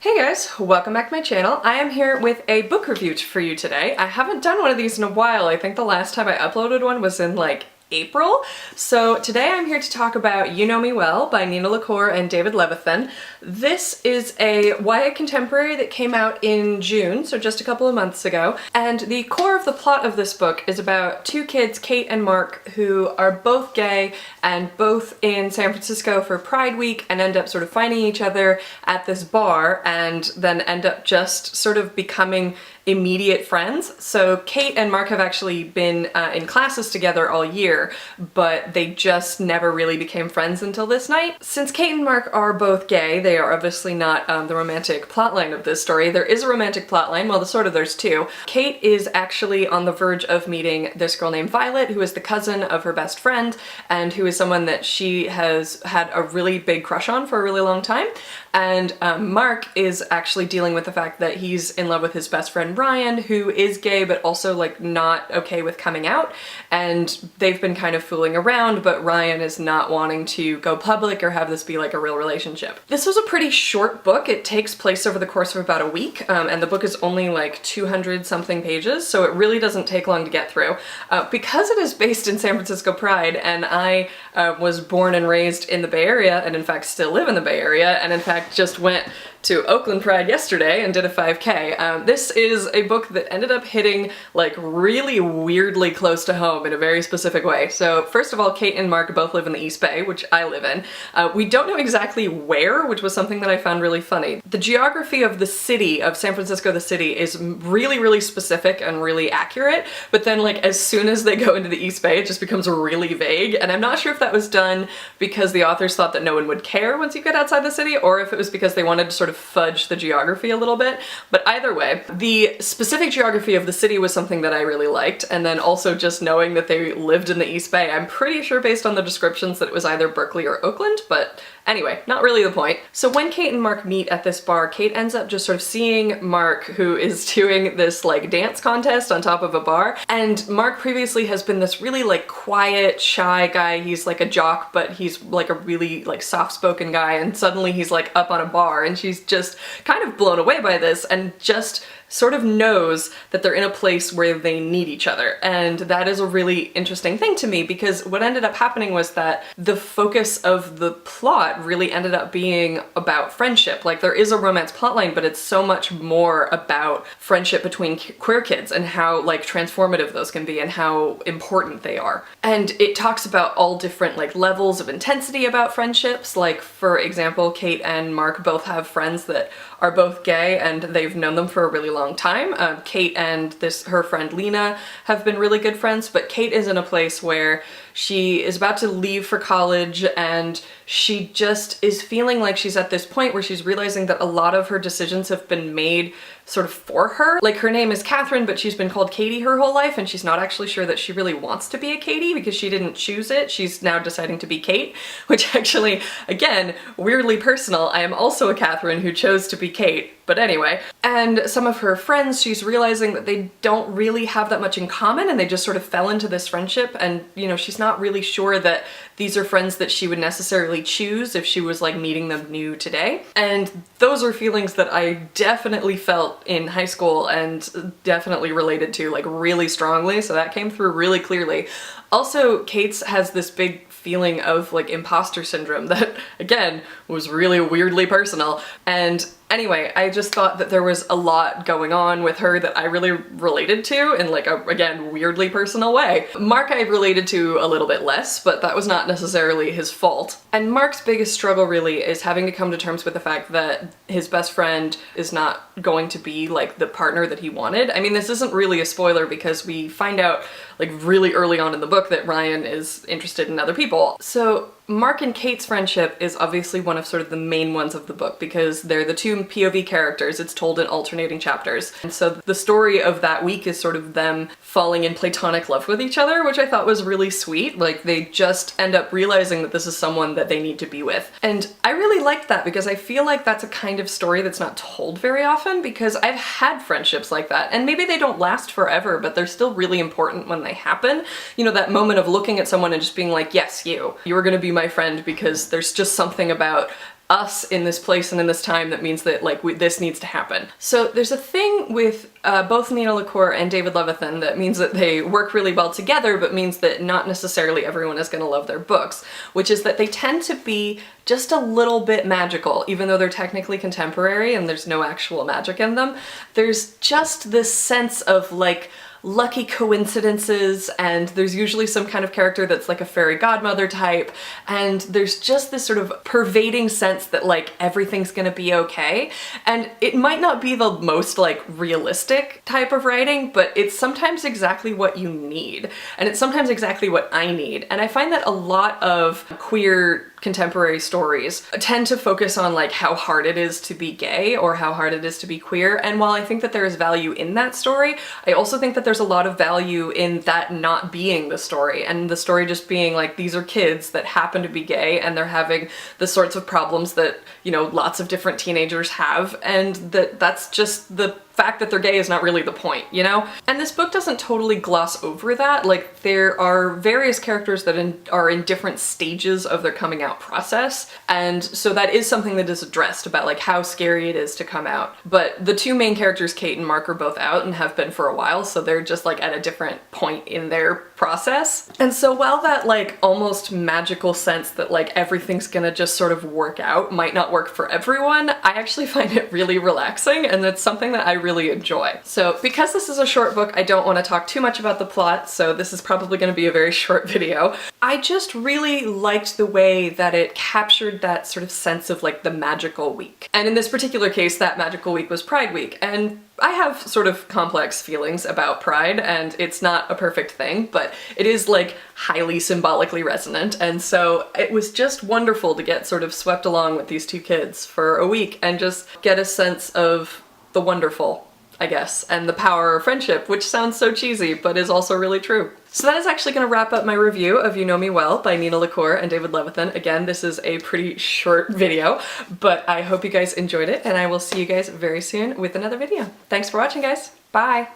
Hey guys, welcome back to my channel. I am here with a book review for you today. I haven't done one of these in a while. I think the last time I uploaded one was in like April. So today I'm here to talk about You Know Me Well by Nina LaCour and David Levithan. This is a YA contemporary that came out in June, so just a couple of months ago. And the core of the plot of this book is about two kids, Kate and Mark, who are both gay and both in San Francisco for Pride Week and end up sort of finding each other at this bar and then end up just sort of becoming immediate friends. So Kate and Mark have actually been in classes together all year, but they just never really became friends until this night. Since Kate and Mark are both gay, they are obviously not the romantic plotline of this story. There is a romantic plotline, well, there's two. Kate is actually on the verge of meeting this girl named Violet, who is the cousin of her best friend, and who is someone that she has had a really big crush on for a really long time. And Mark is actually dealing with the fact that he's in love with his best friend Ryan, who is gay but also like not okay with coming out, and they've been kind of fooling around, but Ryan is not wanting to go public or have this be like a real relationship. This was a pretty short book. It takes place over the course of about a week, and the book is only like 200 something pages, so it really doesn't take long to get through. Because it is based in San Francisco Pride, and I was born and raised in the Bay Area, and in fact still live in the Bay Area, and in fact just went to Oakland Pride yesterday and did a 5K. This is a book that ended up hitting like really weirdly close to home in a very specific way. So first of all, Kate and Mark both live in the East Bay, which I live in. We don't know exactly where, which was something that I found really funny. The geography of the city, of San Francisco the city, is really specific and really accurate, but then like as soon as they go into the East Bay, it just becomes really vague, and I'm not sure if that was done because the authors thought that no one would care once you get outside the city, or if it was because they wanted to sort of fudge the geography a little bit. But either way, the specific geography of the city was something that I really liked, and then also just knowing that they lived in the East Bay, I'm pretty sure based on the descriptions that it was either Berkeley or Oakland, but anyway, not really the point. So when Kate and Mark meet at this bar, Kate ends up just sort of seeing Mark, who is doing this like dance contest on top of a bar, and Mark previously has been this really like quiet, shy guy. He's like a jock, but he's like a really like soft-spoken guy, and suddenly he's like up on a bar, and she's just kind of blown away by this and just sort of knows that they're in a place where they need each other. And that is a really interesting thing to me, because what ended up happening was that the focus of the plot really ended up being about friendship. Like there is a romance plotline, but it's so much more about friendship between queer kids and how like transformative those can be and how important they are. And it talks about all different like levels of intensity about friendships. Like for example, Kate and Mark both have friends that are both gay and they've known them for a really long time. Kate and her friend Lena have been really good friends, but Kate is in a place where she is about to leave for college, and she just is feeling like she's at this point where she's realizing that a lot of her decisions have been made sort of for her. Like her name is Catherine, but she's been called Katie her whole life, and she's not actually sure that she really wants to be a Katie because she didn't choose it. She's now deciding to be Kate, which actually, again, weirdly personal. I am also a Catherine who chose to be Kate. But anyway, and some of her friends, she's realizing that they don't really have that much in common, and they just sort of fell into this friendship, and you know, she's not really sure that these are friends that she would necessarily choose if she was like meeting them new today. And those are feelings that I definitely felt in high school and definitely related to like really strongly, so that came through really clearly. Also, Kate's has this big feeling of like imposter syndrome that, again, was really weirdly personal. And anyway, I just thought that there was a lot going on with her that I really related to in like a, again, weirdly personal way. Mark I related to a little bit less, but that was not necessarily his fault. And Mark's biggest struggle really is having to come to terms with the fact that his best friend is not going to be like the partner that he wanted. I mean, this isn't really a spoiler because we find out like really early on in the book that Ryan is interested in other people. So Mark and Kate's friendship is obviously one of sort of the main ones of the book because they're the two POV characters. It's told in alternating chapters. And so the story of that week is sort of them falling in platonic love with each other, which I thought was really sweet. Like they just end up realizing that this is someone that they need to be with. And I really liked that because I feel like that's a kind of story that's not told very often, because I've had friendships like that, and maybe they don't last forever, but they're still really important when they happen. You know, that moment of looking at someone and just being like, yes, you are gonna be my friend, because there's just something about us in this place and in this time that means that like this needs to happen. So there's a thing with both Nina LaCour and David Levithan that means that they work really well together, but means that not necessarily everyone is going to love their books, which is that they tend to be just a little bit magical, even though they're technically contemporary and there's no actual magic in them. There's just this sense of like lucky coincidences, and there's usually some kind of character that's like a fairy godmother type, and there's just this sort of pervading sense that like everything's gonna be okay. And it might not be the most like realistic type of writing, but it's sometimes exactly what you need, and it's sometimes exactly what I need. And I find that a lot of queer contemporary stories tend to focus on like how hard it is to be gay or how hard it is to be queer, and while I think that there is value in that story, I also think that there's a lot of value in that not being the story, and the story just being like these are kids that happen to be gay and they're having the sorts of problems that, you know, lots of different teenagers have, and that's just the fact that they're gay is not really the point, you know? And this book doesn't totally gloss over that. Like, there are various characters that are in different stages of their coming out process, and so that is something that is addressed about like how scary it is to come out. But the two main characters, Kate and Mark, are both out and have been for a while, so they're just like at a different point in their process. And so while that like almost magical sense that like everything's gonna just sort of work out might not work for everyone, I actually find it really relaxing, and it's something that I really enjoy. So because this is a short book, I don't want to talk too much about the plot, so this is probably going to be a very short video. I just really liked the way that it captured that sort of sense of like the magical week. And in this particular case, that magical week was Pride Week, and I have sort of complex feelings about Pride, and it's not a perfect thing, but it is like highly symbolically resonant, and so it was just wonderful to get sort of swept along with these two kids for a week and just get a sense of the wonderful, I guess, and the power of friendship, which sounds so cheesy, but is also really true. So that is actually going to wrap up my review of You Know Me Well by Nina LaCour and David Levithan. Again, this is a pretty short video, but I hope you guys enjoyed it, and I will see you guys very soon with another video. Thanks for watching, guys. Bye!